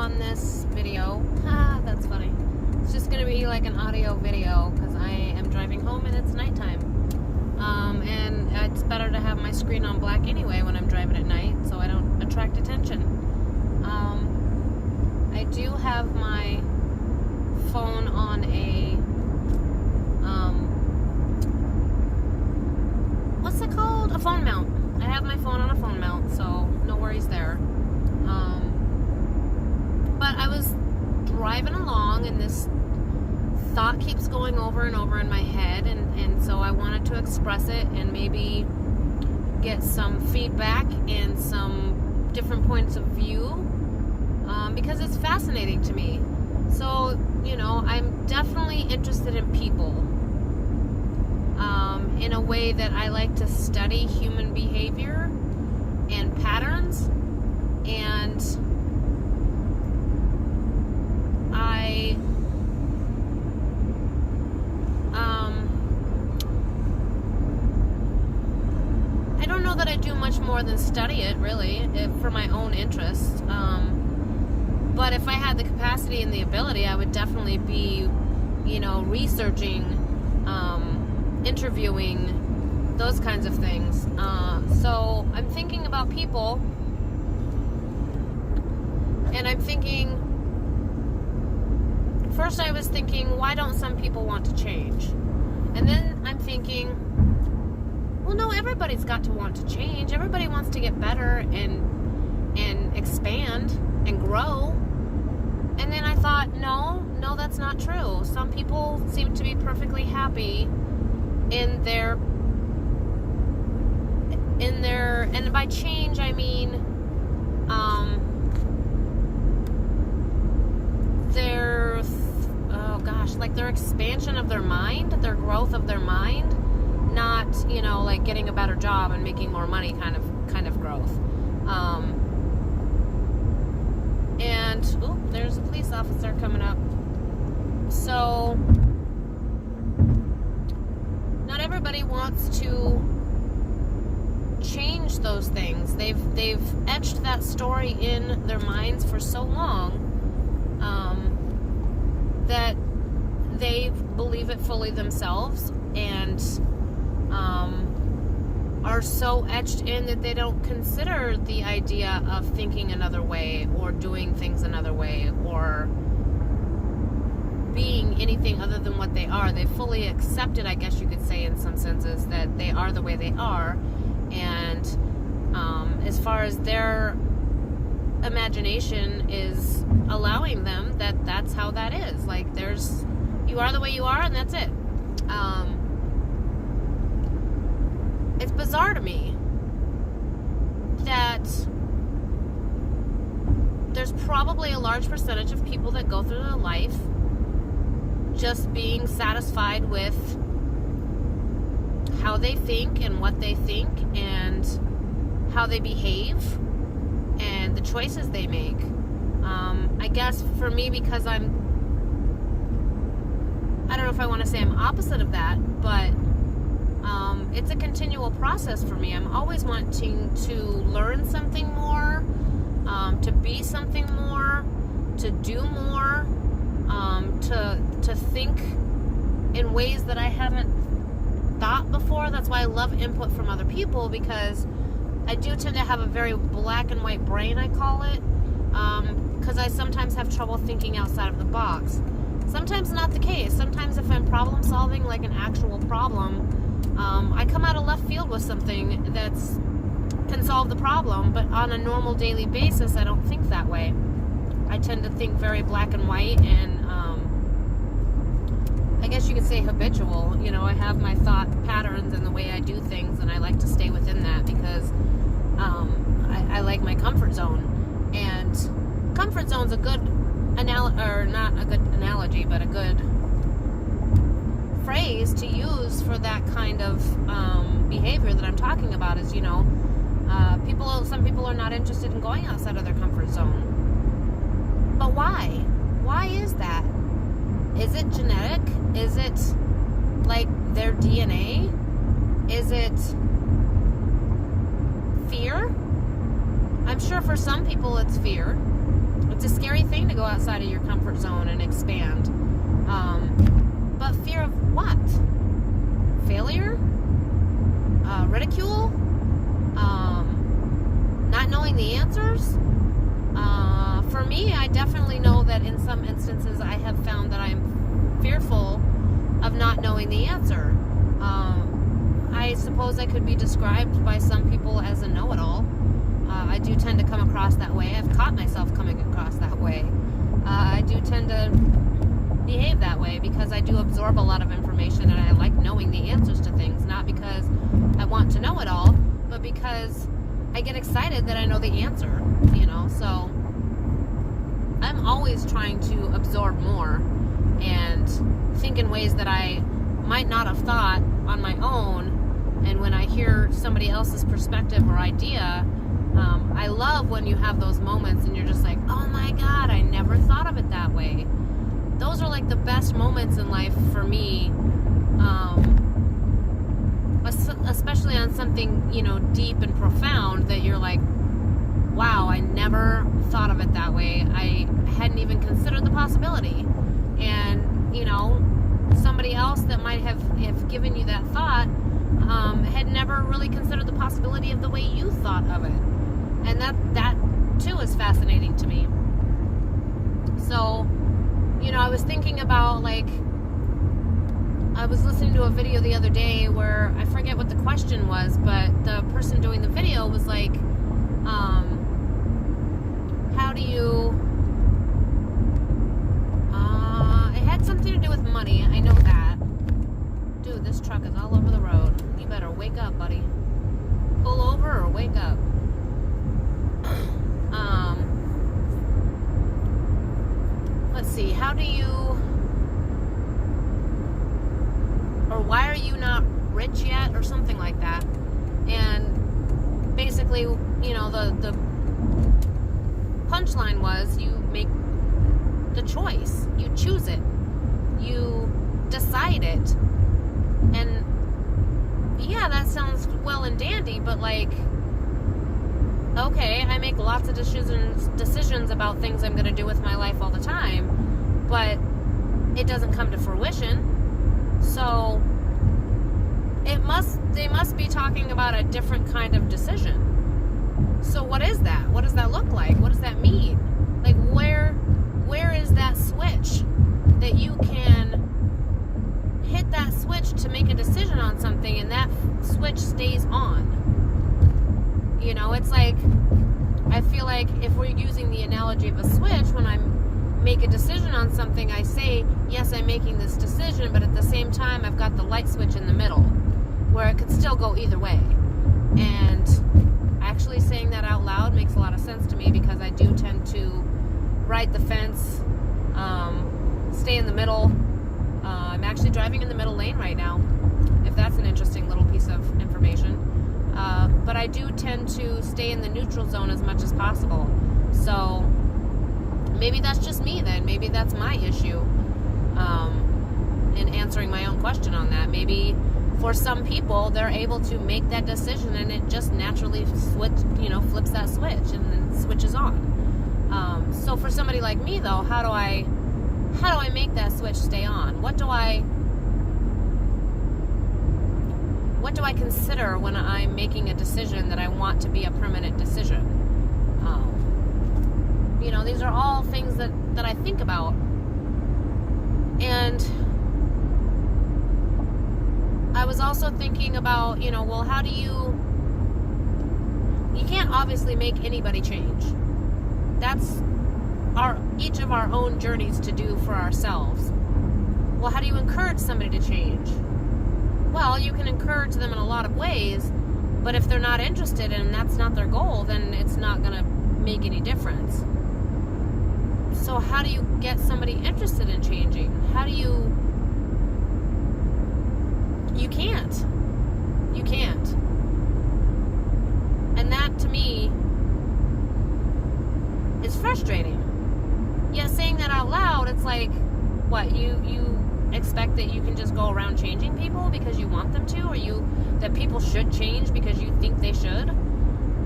on this video. That's funny. It's just going to be like an audio video because I am driving home and it's nighttime. And it's better to have my screen on black anyway when I'm driving at night so I don't attract attention. I do have my phone on a, what's it called? A phone mount. I have my phone on a phone mount, so no worries there. But I was driving along and this thought keeps going over and over in my head, and so I wanted to express it and maybe get some feedback and some different points of view, because it's fascinating to me. So, you know, I'm definitely interested in people, in a way that I like to study human behavior and patterns, and I don't know that I do much more than study it, really, for my own interest. But if I had the capacity and the ability, I would definitely be, you know, researching, interviewing, those kinds of things. So I'm thinking about people, and I'm thinking, first I was thinking, why don't some people want to change? And then I'm thinking, well, no, everybody's got to want to change. Everybody wants to get better and expand and grow. And then I thought, no, that's not true. Some people seem to be perfectly happy in their, and by change I mean, their, oh gosh, like their expansion of their mind, their growth of their mind, not, you know, like getting a better job and making more money kind of growth. And there's a police officer coming up. So not everybody wants to change those things. They've etched that story in their minds for so long, that they believe it fully themselves, and are so etched in that they don't consider the idea of thinking another way or doing things another way or being anything other than what they are. They fully accepted, I guess you could say in some senses, that they are the way they are, and as far as their imagination is allowing them, that's how that is. Like, you are the way you are, and that's it. It's bizarre to me that there's probably a large percentage of people that go through their life just being satisfied with how they think and what they think and how they behave and the choices they make. I guess for me, because I don't know if I want to say I'm opposite of that, but it's a continual process for me. I'm always wanting to learn something more, to be something more, to do more, to think in ways that I haven't thought before. That's why I love input from other people, because I do tend to have a very black and white brain, I call it, because I sometimes have trouble thinking outside of the box. Sometimes not the case. Sometimes if I'm problem solving, like an actual problem, I come out of left field with something that's can solve the problem, but on a normal daily basis, I don't think that way. I tend to think very black and white, and I guess you could say habitual. You know, I have my thought patterns and the way I do things, and I like to stay within that because I like my comfort zone. And comfort zone's a good not a good analogy, but a good phrase to use for that kind of behavior that I'm talking about. Is, you know, some people are not interested in going outside of their comfort zone. But why? Why is that? Is it genetic? Is it like their DNA? Is it fear? I'm sure for some people it's fear. It's a scary thing to go outside of your comfort zone and expand. But fear of what? Failure? Ridicule? Not knowing the answers? For me, I definitely know that in some instances I have found that I'm fearful of not knowing the answer. I suppose I could be described by some people as a know-it-all. I do tend to come across that way. I've caught myself coming across that way. I do tend to behave that way because I do absorb a lot of information and I like knowing the answers to things, not because I want to know it all, but because I get excited that I know the answer, so I'm always trying to absorb more and think in ways that I might not have thought on my own. And when I hear somebody else's perspective or idea, I love when you have those moments and you're just like, oh my God, I never thought of it that way. Those are like the best moments in life for me, especially on something, deep and profound that you're like, wow, I never thought of it that way. I hadn't even considered the possibility. And, somebody else that might have given you that thought had never really considered the possibility of the way you thought of it. And that too is fascinating to me. So, I was thinking about, I was listening to a video the other day where I forget what the question was, but the person doing the video was like, how do you, it had something to do with money, I know that. Dude, this truck is all over the road. You better wake up, buddy. Pull over or wake up. Let's see, how do you, or why are you not rich yet, or something like that. And basically, the punchline was you make the choice, you choose it, you decide it. And yeah, that sounds well and dandy, but okay, I make lots of decisions about things I'm going to do with my life all the time, but it doesn't come to fruition. So they must be talking about a different kind of decision. So what is that? What does that look like? What does that mean? Where is that switch that you can hit that switch to make a decision on something and that switch stays on? It's like, I feel like if we're using the analogy of a switch, when I make a decision on something, I say, yes, I'm making this decision, but at the same time, I've got the light switch in the middle, where it could still go either way. And actually saying that out loud makes a lot of sense to me, because I do tend to ride the fence, stay in the middle. I'm actually driving in the middle lane right now, if that's an interesting little piece of information. But I do tend to stay in the neutral zone as much as possible. So maybe that's just me then. Maybe that's my issue in answering my own question on that. Maybe for some people, they're able to make that decision and it just naturally flips that switch and then switches on. So for somebody like me though, how do I make that switch stay on? What do I consider when I'm making a decision that I want to be a permanent decision? These are all things that I think about. And I was also thinking about, how do you can't obviously make anybody change. That's each of our own journeys to do for ourselves. Well, how do you encourage somebody to change? Well, you can encourage them in a lot of ways, but if they're not interested and that's not their goal, then it's not going to make any difference. So how do you get somebody interested in changing? You can't. And that to me is frustrating. Yet saying that out loud, it's like, what, you expect that you can just go around changing people because you want them to, or that people should change because you think they should?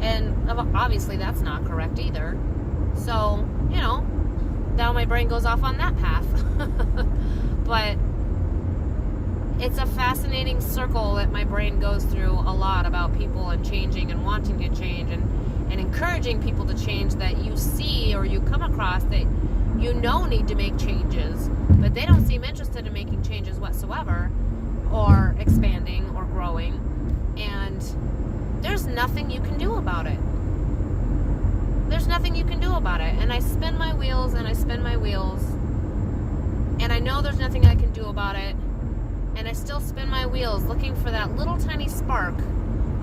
And obviously that's not correct either. So you know, now my brain goes off on that path. But it's a fascinating circle that my brain goes through a lot about people and changing and wanting to change and encouraging people to change that you see or you come across that you know need to make changes, but they don't seem interested in making changes whatsoever or expanding or growing, and there's nothing you can do about it. There's nothing you can do about it. And I spin my wheels and I spin my wheels, and I know there's nothing I can do about it, and I still spin my wheels looking for that little tiny spark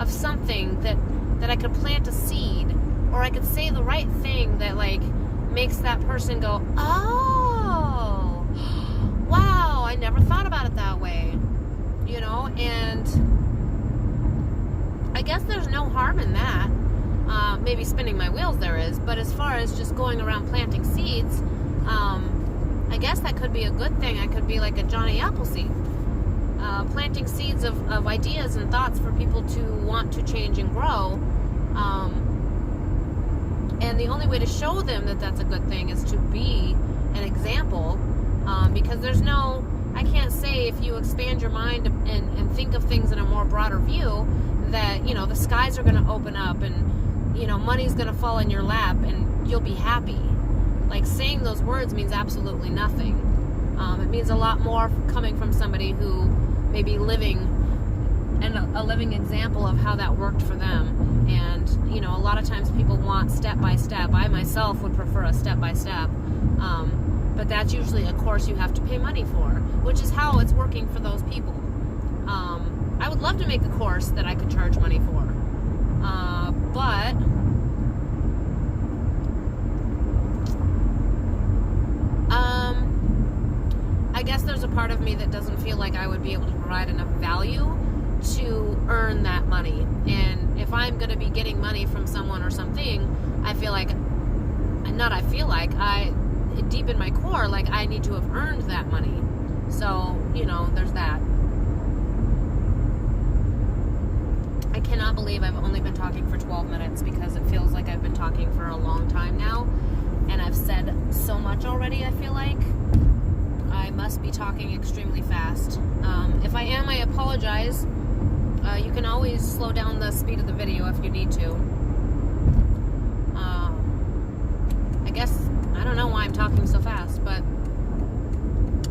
of something that I could plant a seed, or I could say the right thing that like makes that person go, oh, wow, I never thought about it that way, you know. And I guess there's no harm in that. Maybe spinning my wheels there is, but as far as just going around planting seeds, I guess that could be a good thing. I could be like a Johnny Appleseed, planting seeds of ideas and thoughts for people to want to change and grow. And the only way to show them that that's a good thing is to be an example, because I can't say if you expand your mind and think of things in a more broader view that, you know, the skies are going to open up and, you know, money's going to fall in your lap and you'll be happy. Like, saying those words means absolutely nothing. It means a lot more coming from somebody who may be living a living example of how that worked for them. And, you know, a lot of times people want step by step. I myself would prefer a step by step. But that's usually a course you have to pay money for, which is how it's working for those people. I would love to make a course that I could charge money for. But I guess there's a part of me that doesn't feel like I would be able to provide enough value to earn that money. And if I'm going to be getting money from someone or something, deep in my core, like, I need to have earned that money. So, you know, there's that. I cannot believe I've only been talking for 12 minutes because it feels like I've been talking for a long time now. And I've said so much already, I feel like. I must be talking extremely fast. If I am, I apologize. You can always slow down the speed of the video if you need to. I guess, I don't know why I'm talking so fast, but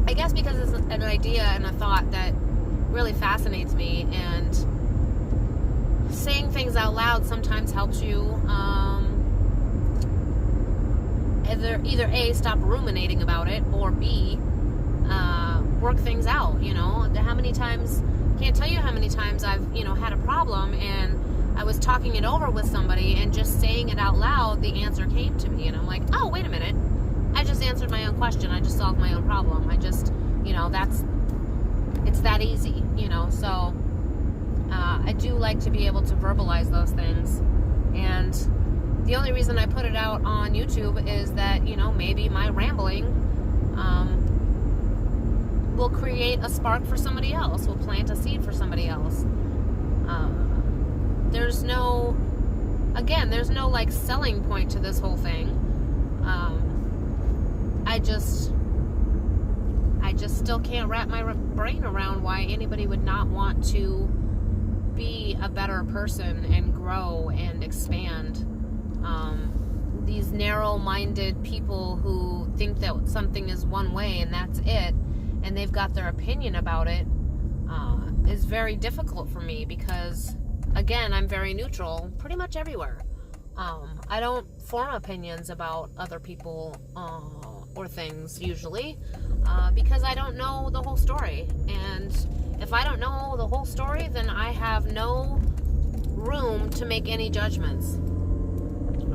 I guess because it's an idea and a thought that really fascinates me, and saying things out loud sometimes helps you either A, stop ruminating about it, or B, work things out. You know, can't tell you how many times I've, you know, had a problem and I was talking it over with somebody, and just saying it out loud, the answer came to me, and I'm like, oh, wait a minute, I just answered my own question, I just solved my own problem. I just, you know, it's that easy, you know. So I do like to be able to verbalize those things, and the only reason I put it out on YouTube is that, you know, maybe my rambling will create a spark for somebody else, will plant a seed for somebody else. There's no like selling point to this whole thing. I just still can't wrap my brain around why anybody would not want to be a better person and grow and expand. These narrow-minded people who think that something is one way and that's it, and they've got their opinion about it, is very difficult for me because, again, I'm very neutral pretty much everywhere. I don't form opinions about other people or things usually because I don't know the whole story. And if I don't know the whole story, then I have no room to make any judgments.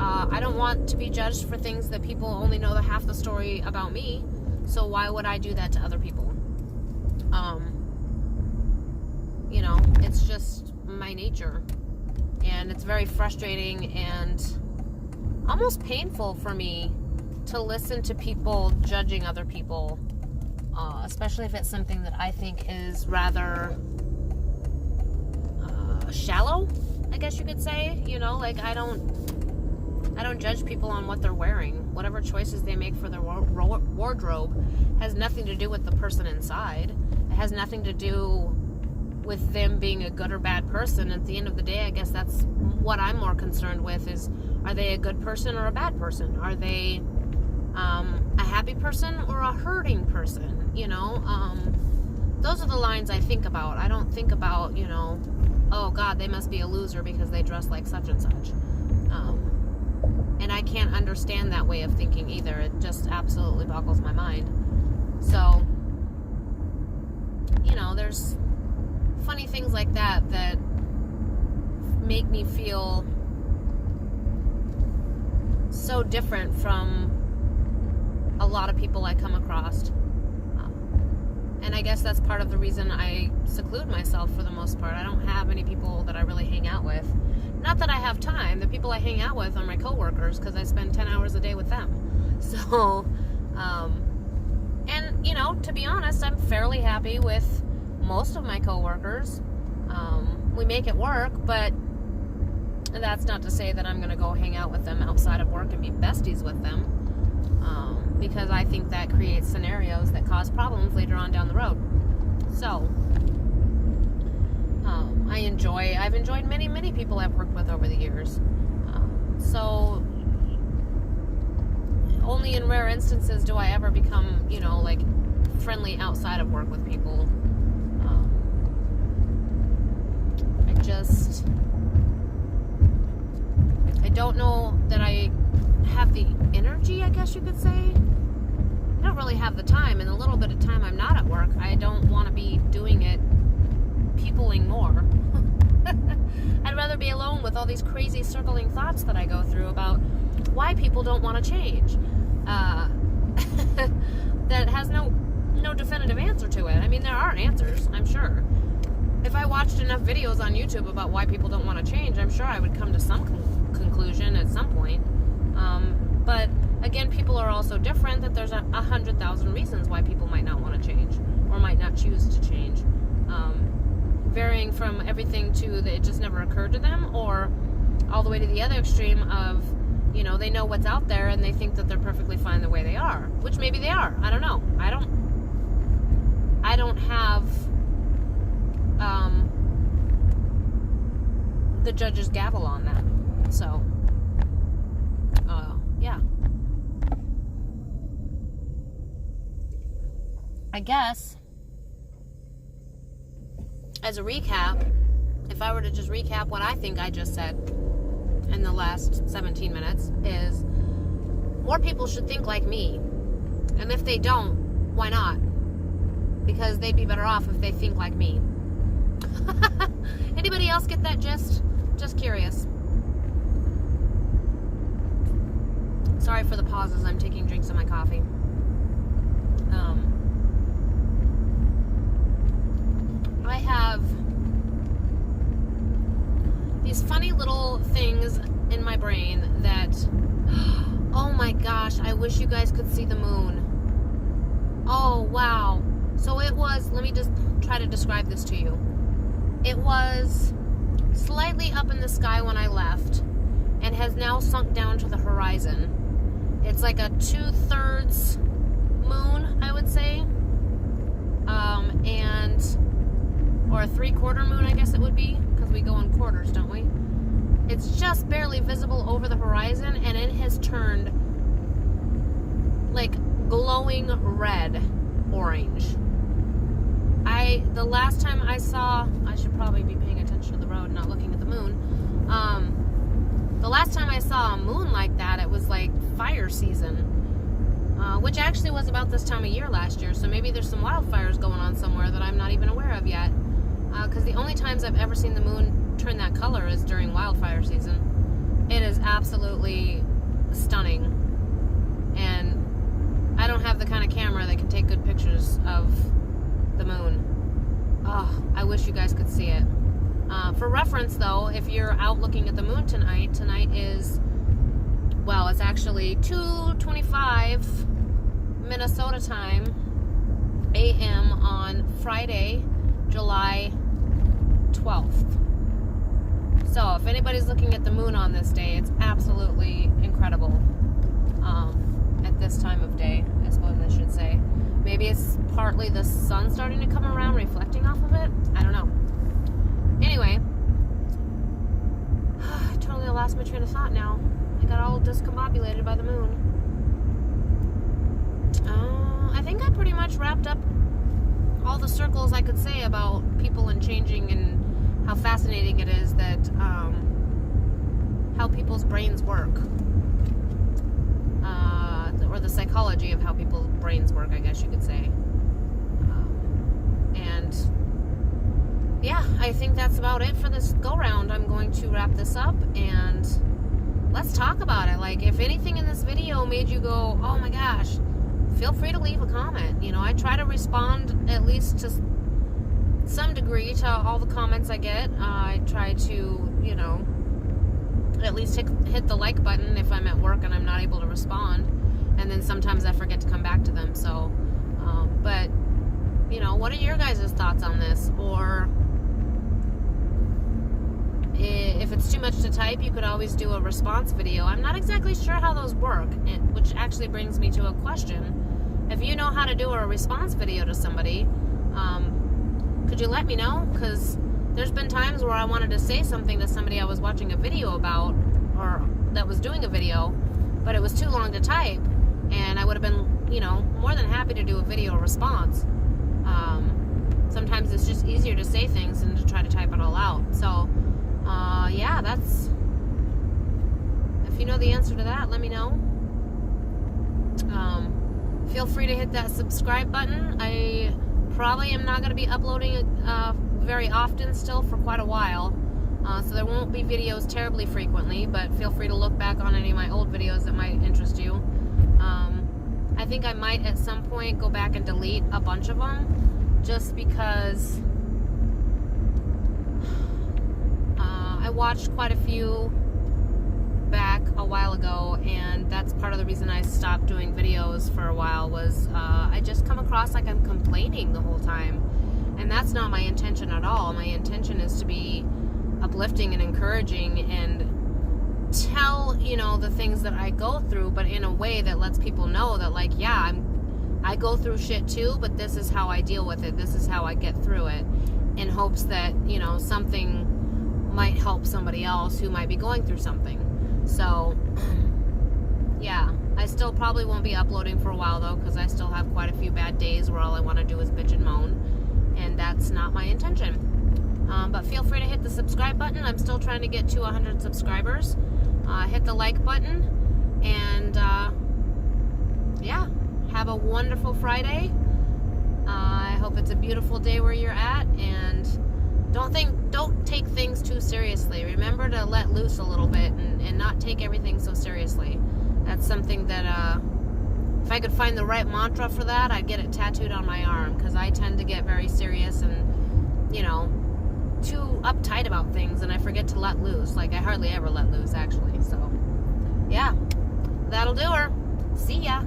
I don't want to be judged for things that people only know the half the story about me, so why would I do that to other people? You know, it's just my nature, and it's very frustrating and almost painful for me to listen to people judging other people, especially if it's something that I think is rather shallow, I guess you could say. You know, like, I don't I don't judge people on what they're wearing. Whatever choices they make for their wardrobe has nothing to do with the person inside. It has nothing to do with them being a good or bad person. At the end of the day, I guess that's what I'm more concerned with is, are they a good person or a bad person? Are they a happy person or a hurting person? You know, those are the lines I think about. I don't think about, you know, oh God, they must be a loser because they dress like such and such. And I can't understand that way of thinking either. It just absolutely boggles my mind. So, you know, there's funny things like that make me feel so different from a lot of people I come across. And I guess that's part of the reason I seclude myself for the most part. I don't have any people that I really hang out with. Not that I have time. The people I hang out with are my coworkers because I spend 10 hours a day with them. So, and, you know, to be honest, I'm fairly happy with most of my coworkers. We make it work, but that's not to say that I'm going to go hang out with them outside of work and be besties with them. Because I think that creates scenarios that cause problems later on down the road. So, I've enjoyed many people I've worked with over the years. So, only in rare instances do I ever become, you know, like, friendly outside of work with people. I don't know that I have the energy, I guess you could say. I don't really have the time, and the little bit of time I'm not at work, I don't want to be doing it peopling more. I'd rather be alone with all these crazy circling thoughts that I go through about why people don't want to change. That has no definitive answer to it. I mean, there are answers, I'm sure. If I watched enough videos on YouTube about why people don't want to change, I'm sure I would come to some conclusion at some point. But again, people are also different, that there's 100,000 reasons why people might not want to change or might not choose to change. Varying from everything to that it just never occurred to them, or all the way to the other extreme of, you know, they know what's out there and they think that they're perfectly fine the way they are, which maybe they are. I don't know. I don't have the judge's gavel on that. So, yeah. I guess, as a recap, if I were to just recap what I think I just said in the last 17 minutes, is more people should think like me. And if they don't, why not? Because they'd be better off if they think like me. Anybody else get that gist? Just curious. Sorry for the pauses. I'm taking drinks of my coffee. I have these funny little things in my brain that, oh my gosh, I wish you guys could see the moon. Oh, wow. So it was, let me just try to describe this to you. It was slightly up in the sky when I left and has now sunk down to the horizon. It's like a 2/3 moon, I would say. Or a 3/4 moon, I guess it would be, because we go in quarters, don't we? It's just barely visible over the horizon, and it has turned like glowing red orange. The last time I saw, I should probably be paying attention to the road, not looking at the moon. The last time I saw a moon like that, it was like fire season, which actually was about this time of year last year. So maybe there's some wildfires going on somewhere that I'm not even aware of yet. Because the only times I've ever seen the moon turn that color is during wildfire season. It is absolutely stunning. And I don't have the kind of camera that can take good pictures of the moon. Oh, I wish you guys could see it. For reference, though, if you're out looking at the moon tonight is, well, it's actually 2:25 Minnesota time, a.m. on Friday, July 12th. So if anybody's looking at the moon on this day, it's absolutely incredible. partly the sun starting to come around, reflecting off of it. I don't know. Anyway, I totally lost my train of thought now. I got all discombobulated by the moon. I think I pretty much wrapped up all the circles I could say about people and changing, and how fascinating it is that how people's brains work, or the psychology of how people's brains work, I guess you could say. And yeah, I think that's about it for this go round. I'm going to wrap this up and let's talk about it. Like, if anything in this video made you go, oh my gosh, feel free to leave a comment. You know, I try to respond at least to some degree to all the comments I get. I try to, you know, at least hit the like button if I'm at work and I'm not able to respond. And then sometimes I forget to come back to them. So, but, you know, what are your guys' thoughts on this? Or if it's too much to type, you could always do a response video. I'm not exactly sure how those work, which actually brings me to a question. If you know how to do a response video to somebody, could you let me know? Because there's been times where I wanted to say something to somebody I was watching a video about, or that was doing a video, but it was too long to type, and I would have been, you know, more than happy to do a video response. Sometimes it's just easier to say things than to try to type it all out. So, yeah, that's... If you know the answer to that, let me know. Feel free to hit that subscribe button. I probably am not going to be uploading very often still for quite a while. So there won't be videos terribly frequently, but feel free to look back on any of my old videos that might interest you. I think I might at some point go back and delete a bunch of them, just because I watched quite a few back a while ago, and that's part of the reason I stopped doing videos for a while. Was I just come across like I'm complaining the whole time, and that's not my intention at all. My intention is to be uplifting and encouraging and tell, you know, the things that I go through, but in a way that lets people know that, like, yeah, I go through shit too, but this is how I deal with it. This is how I get through it, in hopes that, you know, something might help somebody else who might be going through something. So, yeah, I still probably won't be uploading for a while, though, because I still have quite a few bad days where all I want to do is bitch and moan, and that's not my intention. But feel free to hit the subscribe button. I'm still trying to get to 100 subscribers. Hit the like button, and yeah, have a wonderful Friday. I hope it's a beautiful day where you're at, and don't take things too seriously. Remember to let loose a little bit and not take everything so seriously. That's something that if I could find the right mantra for that, I'd get it tattooed on my arm, because I tend to get very serious and, you know, too uptight about things, and I forget to let loose. Like, I hardly ever let loose, actually. So, yeah, that'll do her. See ya.